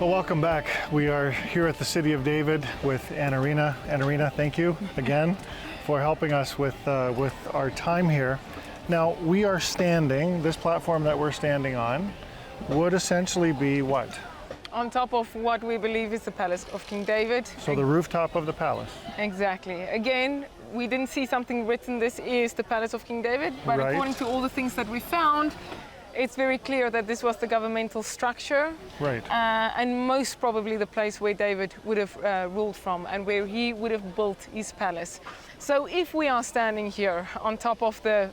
Well, welcome back. We are here at the City of David with AnaRina. AnaRina, thank you again for helping us with our time here. Now, we are standing, this platform that we're standing on would essentially be what? On top of what we believe is the palace of King David. So the rooftop of the palace. Exactly. Again, we didn't see something written, this is the palace of King David, but Right. according to all the things that we found, it's very clear that this was the governmental structure. Right. And most probably the place where David would have ruled from and where he would have built his palace. So if we are standing here on top of the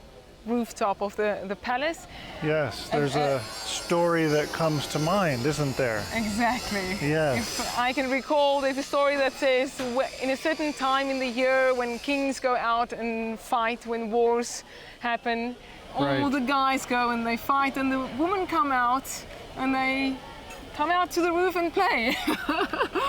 rooftop of the palace. Yes, there's a story that comes to mind, isn't there? Exactly. Yes. If I can recall, there's a story that says in a certain time in the year when kings go out and fight, when wars happen, all the guys go and they fight, and the women come out and they come out to the roof and play.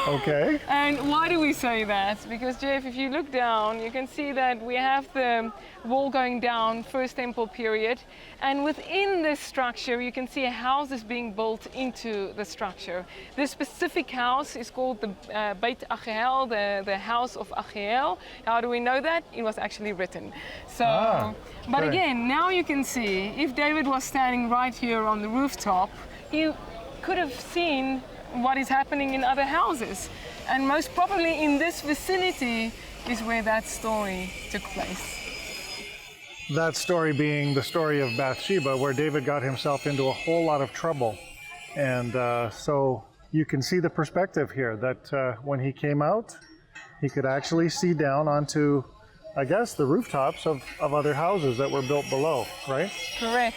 Okay. And why do we say that? Because Jeff, if you look down, you can see that we have the wall going down, First Temple period, and within this structure you can see a house is being built into the structure. This specific house is called the Beit Achiel, the house of Achiel. How do we know that? It was actually written. So, but again, now you can see if David was standing right here on the rooftop, he could have seen what is happening in other houses, and most probably in this vicinity is where that story took place. That story being the story of Bathsheba, where David got himself into a whole lot of trouble. And so you can see the perspective here that when he came out, he could actually see down onto, I guess, the rooftops of other houses that were built below, right? Correct.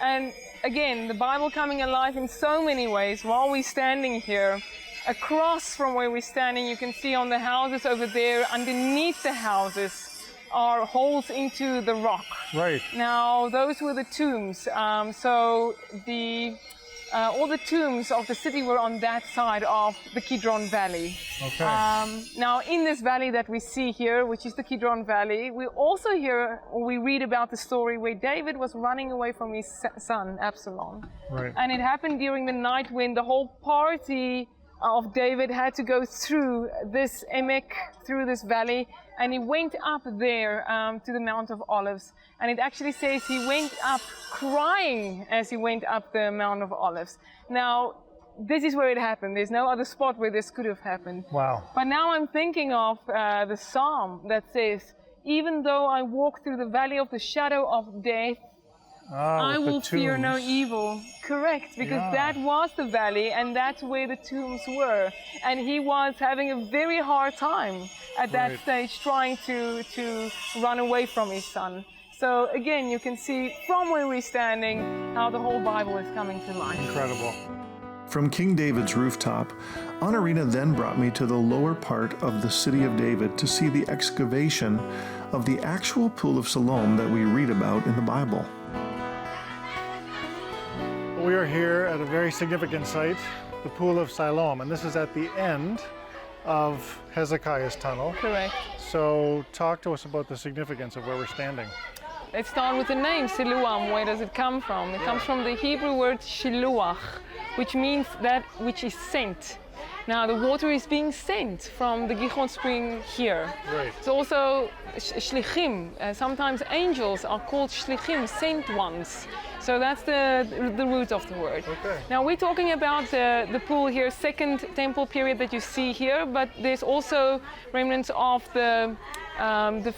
And again, the Bible coming alive in so many ways while we're standing here. Across from where we're standing, you can see on the houses over there, underneath the houses, are holes into the rock. Right. Now, those were the tombs. So all the tombs of the city were on that side of the Kidron Valley. Okay. Now, in this valley that we see here, which is the Kidron Valley, we also we read about the story where David was running away from his son, Absalom. Right. And it happened during the night when the whole party of David had to go through this emek, through this valley, and he went up there to the Mount of Olives. And it actually says he went up crying as he went up the Mount of Olives. Now, this is where it happened. There's no other spot where this could have happened. Wow. But now I'm thinking of the psalm that says, even though I walk through the valley of the shadow of death, I will fear no evil. Correct, because that was the valley and that's where the tombs were. And he was having a very hard time at that stage trying to run away from his son. So again, you can see from where we're standing how the whole Bible is coming to life. Incredible. From King David's rooftop, AnaRina then brought me to the lower part of the City of David to see the excavation of the actual Pool of Siloam that we read about in the Bible. We are here at a very significant site, the Pool of Siloam, and this is at the end of Hezekiah's tunnel. Correct. So talk to us about the significance of where we're standing. Let's start with the name Siloam. Where does it come from? It comes from the Hebrew word shiluach, which means that which is sent. Now the water is being sent from the Gihon spring here. Right. It's also shlichim. Sometimes angels are called shlichim, sent ones. So that's the root of the word. Okay. Now we're talking about the pool here, Second Temple period that you see here, but there's also remnants of the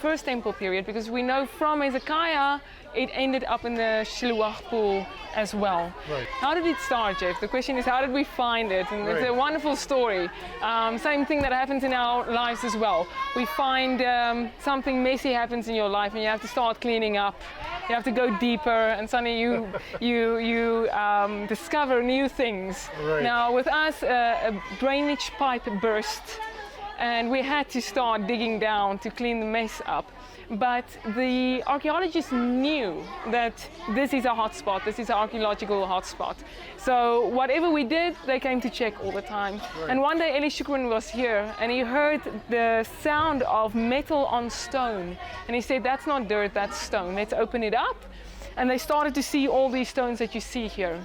First Temple period, because we know from Hezekiah it ended up in the Shiluach pool as well. Right. How did it start, Jeff? The question is, how did we find it? And it's a wonderful story. Same thing that happens in our lives as well. We find something messy happens in your life and you have to start cleaning up. You have to go deeper, and suddenly you discover new things. Right. Now with us, a drainage pipe burst, and we had to start digging down to clean the mess up. But the archaeologists knew that this is a hotspot, this is an archaeological hotspot. So whatever we did, they came to check all the time. Right. And one day Eli Shukran was here and he heard the sound of metal on stone. And he said, that's not dirt, that's stone, let's open it up. And they started to see all these stones that you see here.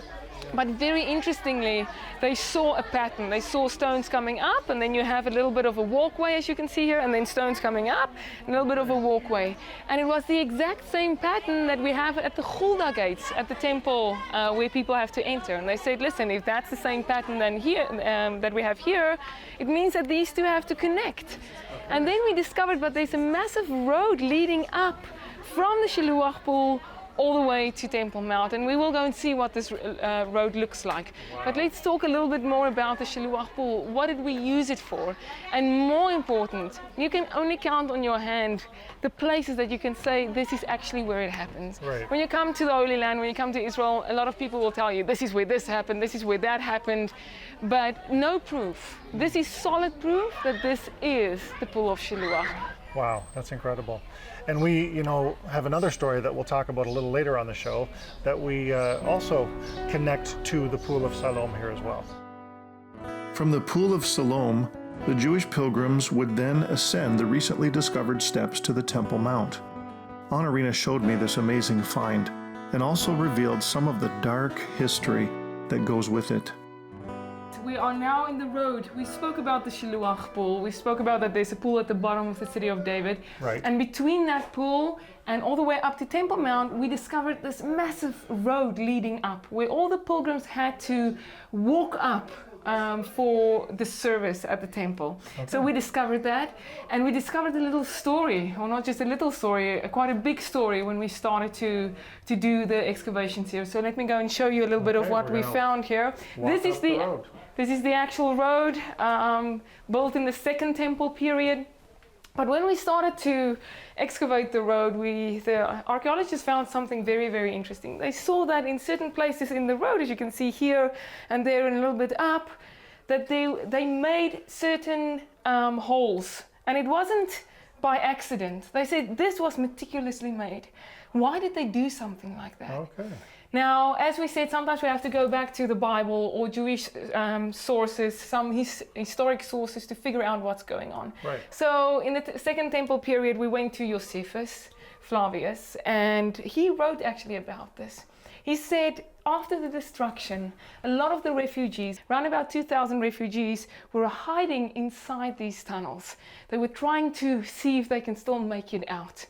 But very interestingly, they saw a pattern. They saw stones coming up, and then you have a little bit of a walkway, as you can see here, and then stones coming up, a little bit of a walkway. And it was the exact same pattern that we have at the Gulda gates at the temple where people have to enter. And they said, listen, if that's the same pattern than here, that we have here, it means that these two have to connect. And then we discovered, but there's a massive road leading up from the Shiluach pool all the way to Temple Mount, and we will go and see what this road looks like. Wow. But let's talk a little bit more about the Shiluach pool. What did we use it for? And more important, you can only count on your hand the places that you can say this is actually where it happens. Right. When you come to the Holy Land, when you come to Israel, a lot of people will tell you this is where this happened, this is where that happened, but no proof. This is solid proof that this is the pool of Shiluach. Wow, that's incredible. And we, have another story that we'll talk about a little later on the show that we also connect to the Pool of Siloam here as well. From the Pool of Siloam, the Jewish pilgrims would then ascend the recently discovered steps to the Temple Mount. AnaRina showed me this amazing find and also revealed some of the dark history that goes with it. We are now in the road. We spoke about the Shiluach pool. We spoke about that there's a pool at the bottom of the city of David. Right. And between that pool and all the way up to Temple Mount, we discovered this massive road leading up where all the pilgrims had to walk up for the service at the temple. Okay. So we discovered that, and we discovered a little story, or not just a little story, quite a big story when we started to do the excavations here. So let me go and show you a little bit of what we found here. This is the actual road built in the Second Temple period. But when we started to excavate the road, the archaeologists found something very, very interesting. They saw that in certain places in the road, as you can see here and there and a little bit up, that they made certain holes. And it wasn't by accident. They said this was meticulously made. Why did they do something like that? Okay. Now, as we said, sometimes we have to go back to the Bible or Jewish sources, some historic sources to figure out what's going on. Right. So in the Second Temple period, we went to Josephus Flavius, and he wrote actually about this. He said, after the destruction, a lot of the refugees, around about 2,000 refugees, were hiding inside these tunnels. They were trying to see if they can still make it out.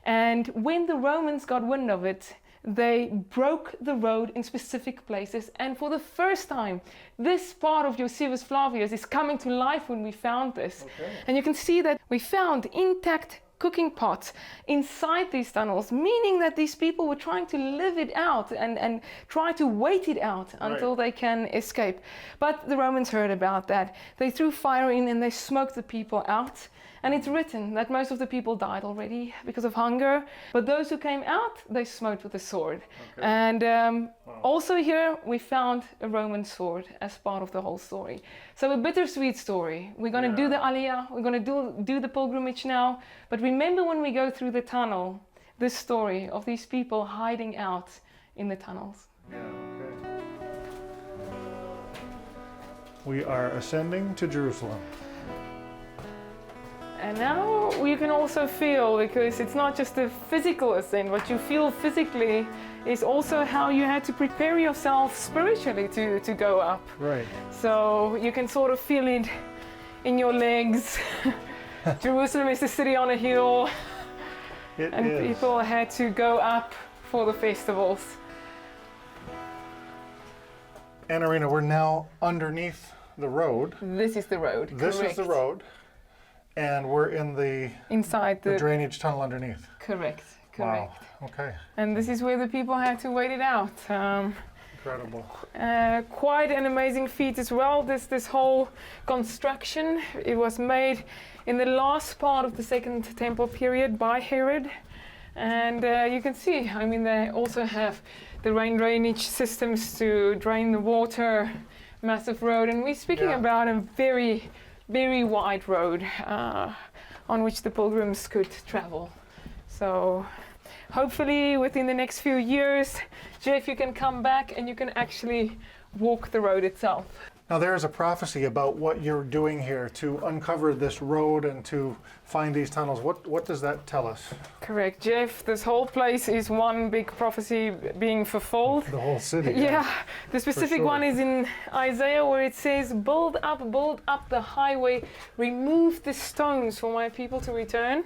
And when the Romans got wind of it, they broke the road in specific places, and for the first time this part of Josephus Flavius is coming to life when we found this. Okay. And you can see that we found intact cooking pots inside these tunnels, meaning that these people were trying to live it out and try to wait it out until they can escape. But the Romans heard about that. They threw fire in and they smoked the people out. And it's written that most of the people died already because of hunger, but those who came out, they smote with a sword. Okay. And also here we found a Roman sword as part of the whole story. So a bittersweet story. We're going to do the Aliyah, we're going to do the pilgrimage now, but remember when we go through the tunnel, this story of these people hiding out in the tunnels. Yeah, okay. We are ascending to Jerusalem. And now you can also feel, because it's not just a physical ascent, what you feel physically is also how you had to prepare yourself spiritually to go up. Right. So you can sort of feel it in your legs. Jerusalem is a city on a hill. It and is. People had to go up for the festivals. AnaRina, we're now underneath the road. This is the road. This correct. is the road. And we're in inside the drainage tunnel underneath. Correct. Wow. Okay. And this is where the people had to wait it out. Incredible. Quite an amazing feat as well. This whole construction, it was made in the last part of the Second Temple period by Herod. And you can see, I mean, they also have the rain drainage systems to drain the water, massive road. And we're speaking about a very, very wide road on which the pilgrims could travel. So hopefully within the next few years, Jeff, you can come back and you can actually walk the road itself. Now there is a prophecy about what you're doing here to uncover this road and to find these tunnels. What does that tell us? Correct, Jeff. This whole place is one big prophecy being fulfilled. The whole city. Yeah, the specific sure. one is in Isaiah where it says, build up the highway, remove the stones for my people to return.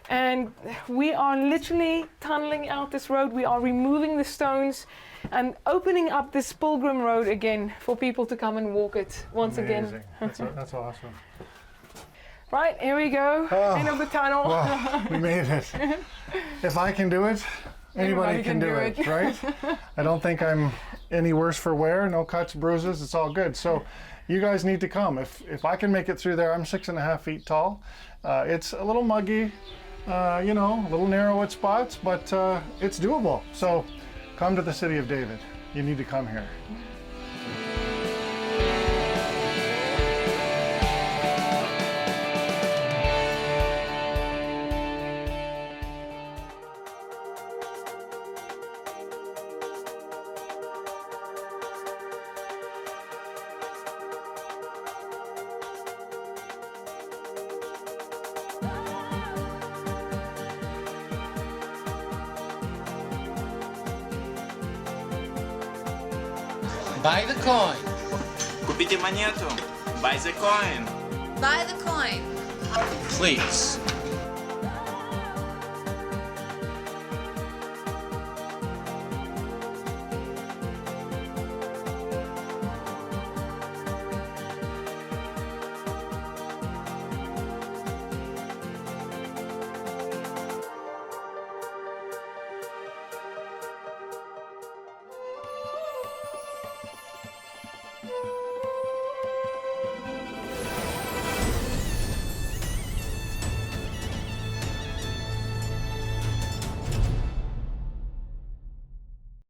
And we are literally tunneling out this road. We are removing the stones and opening up this pilgrim road again for people to come and walk it once Amazing. again. That's awesome. Right, here we go. Oh, End of the tunnel. Well, we made it. If I can do it, anybody can do it, right? I don't think I'm any worse for wear. No cuts, bruises. It's all good. So you guys need to come. If I can make it through there, I'm 6.5 feet tall. It's a little muggy, you know, a little narrow at spots, but it's doable. So come to the city of David. You need to come here. Buy the coin. Купите монету. Buy the coin. Buy the coin. Please.